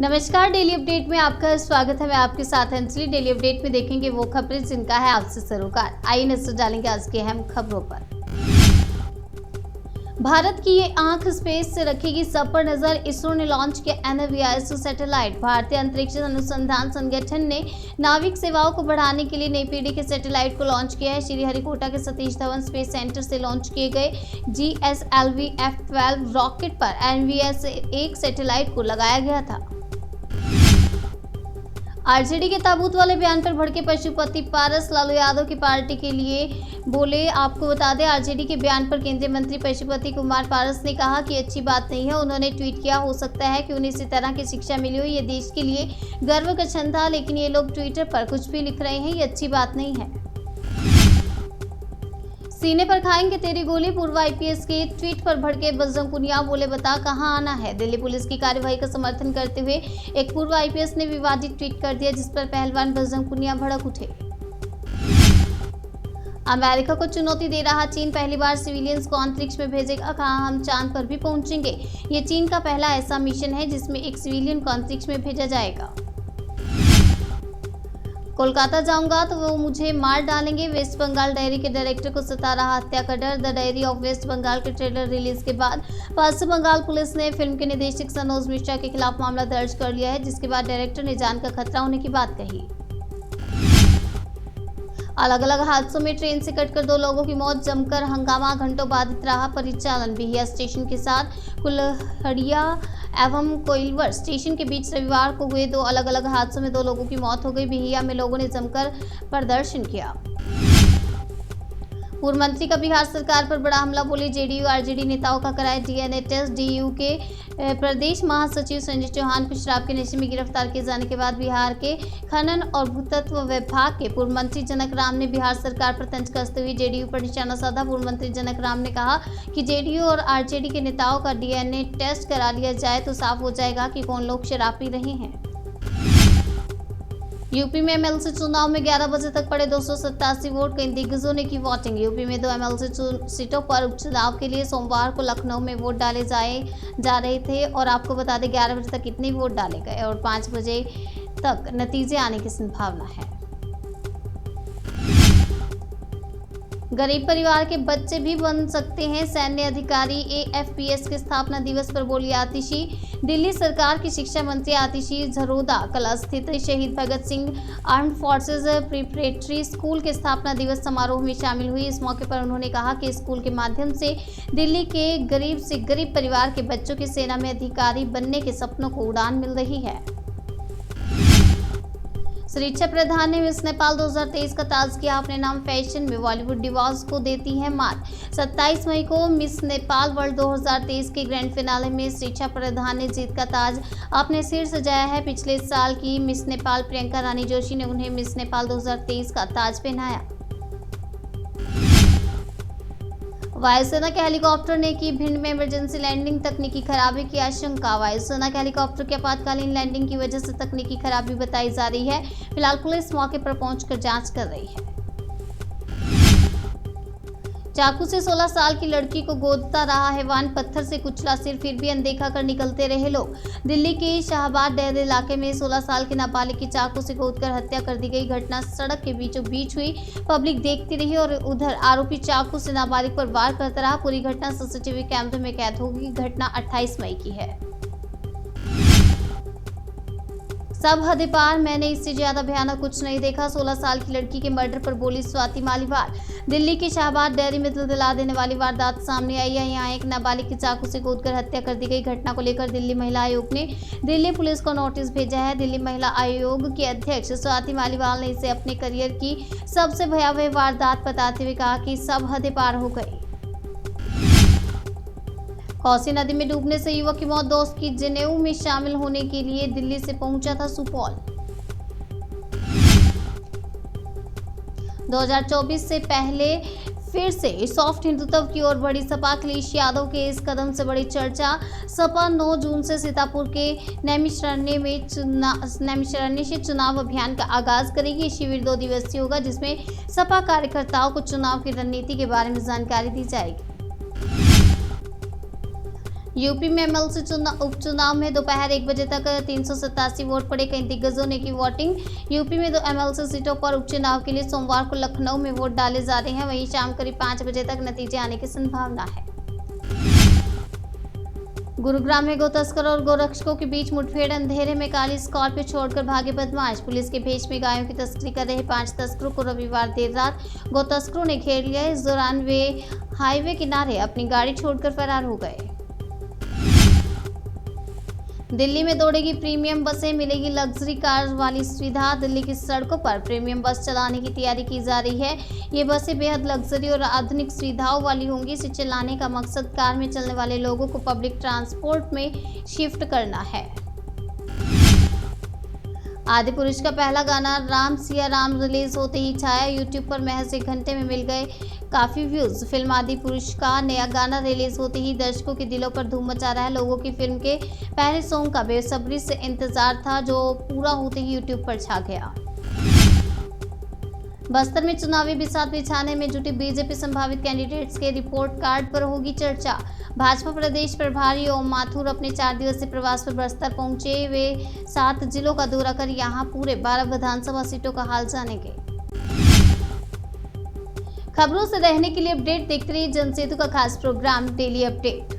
नमस्कार, daily update में आपका स्वागत है। मैं आपके साथ अंजलि। डेली अपडेट में देखेंगे वो खबरें जिनका है आपसे सरोकार। आइए नजर डालेंगे आज की अहम खबरों पर। भारत की ये आंख स्पेस से रखेगी सब पर नजर। इसरो ने लॉन्च किया NAVIS सैटेलाइट। भारतीय अंतरिक्ष अनुसंधान संगठन ने नाविक सेवाओं को बढ़ाने के लिए नई पीढ़ी के सैटेलाइट को लॉन्च किया है। श्रीहरिकोटा के सतीश धवन स्पेस सेंटर से लॉन्च किए गए GSLV F-12 रॉकेट पर NAVIS-1 सैटेलाइट को लगाया गया था। आरजेडी के ताबूत वाले बयान पर भड़के पशुपति पारस। लालू यादव की पार्टी के लिए बोले। आपको बता दें, आरजेडी के बयान पर केंद्रीय मंत्री पशुपति कुमार पारस ने कहा कि अच्छी बात नहीं है। उन्होंने ट्वीट किया, हो सकता है कि उन्हें इसी तरह की शिक्षा मिली हो, ये देश के लिए गर्व का क्षण था, लेकिन ये लोग ट्विटर पर कुछ भी लिख रहे हैं, ये अच्छी बात नहीं है। सीने पर खाएंगे तेरी गोली। पूर्व IPS के ट्वीट पर भड़के बजरंग पुनिया। बोले, बता कहां आना है। दिल्ली पुलिस की कार्यवाही का समर्थन करते हुए एक पूर्व IPS ने विवादित ट्वीट कर दिया, जिस पर पहलवान बजरंग पुनिया भड़क उठे। अमेरिका को चुनौती दे रहा चीन पहली बार सिविलियंस को अंतरिक्ष में भेजेगा। कहा, हम चांद पर भी पहुंचेंगे। ये चीन का पहला ऐसा मिशन है जिसमें एक सिविलियन को अंतरिक्ष में भेजा जाएगा। कोलकाता जाऊंगा तो वो मुझे मार डालेंगे। वेस्ट बंगाल डायरी के डायरेक्टर को सता रहा हत्या का डर। The diary of West Bengal के ट्रेलर रिलीज के बाद पश्चिम बंगाल पुलिस ने फिल्म के निर्देशक सनोज मिश्रा के खिलाफ मामला दर्ज कर लिया है, जिसके बाद डायरेक्टर ने जान का खतरा होने की बात कही। अलग अलग हादसों में ट्रेन से कटकर 2 लोगों की मौत। जमकर हंगामा, घंटों बाधित रहा परिचालन। बिहिया स्टेशन के साथ कुल्हड़िया एवं कोइलवर स्टेशन के बीच रविवार को हुए 2 अलग अलग हादसों में 2 लोगों की मौत हो गई। बिहिया में लोगों ने जमकर प्रदर्शन किया। पूर्व मंत्री का बिहार सरकार पर बड़ा हमला। बोले, JDU RJD नेताओं का कराए DNA टेस्ट। DU के प्रदेश महासचिव संजय चौहान को शराब के नशे में गिरफ्तार किए जाने के बाद बिहार के खनन और भूतत्व विभाग के पूर्व मंत्री जनक राम ने बिहार सरकार पर तंज कसते हुए JDU पर निशाना साधा। पूर्व मंत्री जनक राम ने कहा कि JDU और RJD के नेताओं का DNA टेस्ट करा लिया जाए तो साफ हो जाएगा कि कौन लोग शराब पी रहे हैं। यूपी में MLC चुनाव में 11 बजे तक पड़े 287 वोट। कई दिग्गजों ने की वोटिंग। यूपी में 2 MLC सीटों पर उपचुनाव के लिए सोमवार को लखनऊ में वोट डाले जा रहे थे और आपको बता दें 11 बजे तक कितने वोट डाले गए और 5 बजे तक नतीजे आने की संभावना है। गरीब परिवार के बच्चे भी बन सकते हैं सैन्य अधिकारी। AFPS के स्थापना दिवस पर बोली आतिशी। दिल्ली सरकार की शिक्षा मंत्री आतिशी झरोदा कला स्थित Shaheed Bhagat Singh armed forces preparatory school के स्थापना दिवस समारोह में शामिल हुई। इस मौके पर उन्होंने कहा कि स्कूल के माध्यम से दिल्ली के गरीब से गरीब परिवार के बच्चों के सेना में अधिकारी बनने के सपनों को उड़ान मिल रही है। शिक्षा प्रधान ने मिस नेपाल 2023 का ताज किया अपने नाम। फैशन में बॉलीवुड डिवॉर्स को देती है मात। 27 मई को मिस नेपाल वर्ल्ड 2023 के ग्रैंड फिनाले में शिक्षा प्रधान ने जीत का ताज अपने सिर सजाया है। पिछले साल की मिस नेपाल प्रियंका रानी जोशी ने उन्हें मिस नेपाल 2023 का ताज पहनाया। वायुसेना के हेलीकॉप्टर ने की भिंड में इमरजेंसी लैंडिंग। तकनीकी खराबी की आशंका। वायुसेना के हेलीकॉप्टर की आपातकालीन लैंडिंग की वजह से तकनीकी खराबी बताई जा रही है। फिलहाल पुलिस मौके पर पहुंचकर जांच कर रही है। चाकू से 16 साल की लड़की को गोदता रहा हैवान। पत्थर से कुचला सिर, फिर भी अनदेखा कर निकलते रहे लोग। दिल्ली के शाहबाद डेर इलाके में 16 साल के नाबालिग की चाकू से गोदकर हत्या कर दी गई। घटना सड़क के बीचों बीच हुई। पब्लिक देखती रही और उधर आरोपी चाकू से नाबालिग पर वार करता रहा। पूरी घटना CCTV कैमरे में कैद हो गई। घटना 28 मई की है। सब हदें पार, मैंने इससे ज्यादा भयानक कुछ नहीं देखा। 16 साल की लड़की के मर्डर पर बोली स्वाति मालीवाल। दिल्ली की शाहबाद डेयरी में दिला देने वाली वारदात सामने आई है। यहाँ एक नाबालिग की चाकू से गोदकर हत्या कर दी गई। घटना को लेकर दिल्ली महिला आयोग ने दिल्ली पुलिस को नोटिस भेजा है। दिल्ली महिला आयोग की अध्यक्ष स्वाति मालीवाल ने इसे अपने करियर की सबसे भयावह वारदात बताते हुए कहा कि सब हदें पार हो गई। कोसी नदी में डूबने से युवक की मौत। दोस्त की जनेऊ में शामिल होने के लिए दिल्ली से पहुंचा था सुपौल। 2024 से पहले फिर से सॉफ्ट हिंदुत्व की ओर बढ़ी सपा। अखिलेश यादव के इस कदम से बड़ी चर्चा। सपा 9 जून से सीतापुर के नैमिषारण्य से चुनाव अभियान का आगाज करेगी। शिविर 2 दिवसीय होगा, जिसमें सपा कार्यकर्ताओं को चुनाव की रणनीति के बारे में जानकारी दी जाएगी। यूपी में एमएलसी उपचुनाव में दोपहर 1 बजे तक 387 वोट पड़े। कई दिग्गजों ने की वोटिंग। यूपी में 2 एमएलसी सीटों पर उपचुनाव के लिए सोमवार को लखनऊ में वोट डाले जा रहे हैं। वहीं शाम करीब 5 बजे तक नतीजे आने की संभावना है। गुरुग्राम में गो तस्कर और गोरक्षकों के बीच मुठभेड़। अंधेरे में काली स्कॉर्पियो छोड़कर भागे बदमाश। पुलिस के भेष में गायों की तस्करी कर रहे 5 तस्करों को रविवार देर रात गो तस्करों ने घेर लिया। इस दौरान वे हाईवे किनारे अपनी गाड़ी छोड़कर फरार हो गए। दिल्ली में दौड़ेगी प्रीमियम बसें, मिलेगी लग्जरी कार वाली सुविधा। दिल्ली की सड़कों पर प्रीमियम बस चलाने की तैयारी की जा रही है। ये बसें बेहद लग्जरी और आधुनिक सुविधाओं वाली होंगी। इसे चलाने का मकसद कार में चलने वाले लोगों को पब्लिक ट्रांसपोर्ट में शिफ्ट करना है। आदिपुरुष का पहला गाना राम सिया राम रिलीज होते ही छाया यूट्यूब पर। महज 1 घंटे में मिल गए काफी व्यूज। फिल्म आदिपुरुष का नया गाना रिलीज होते ही दर्शकों के दिलों पर धूम मचा रहा है। लोगों की फिल्म के पहले सॉन्ग का बेसब्री से इंतजार था, जो पूरा होते ही यूट्यूब पर छा गया। बस्तर में चुनावी बिसात बिछाने में जुटी बीजेपी संभावित कैंडिडेट्स के रिपोर्ट कार्ड पर होगी चर्चा। भाजपा प्रदेश प्रभारी ओम माथुर अपने 4 दिवसीय प्रवास पर बस्तर पहुंचे। वे 7 जिलों का दौरा कर यहां पूरे 12 विधानसभा सीटों का हाल जानेंगे। खबरों से रहने के लिए अपडेट देखते रहिए जनसेतु का खास प्रोग्राम डेली अपडेट।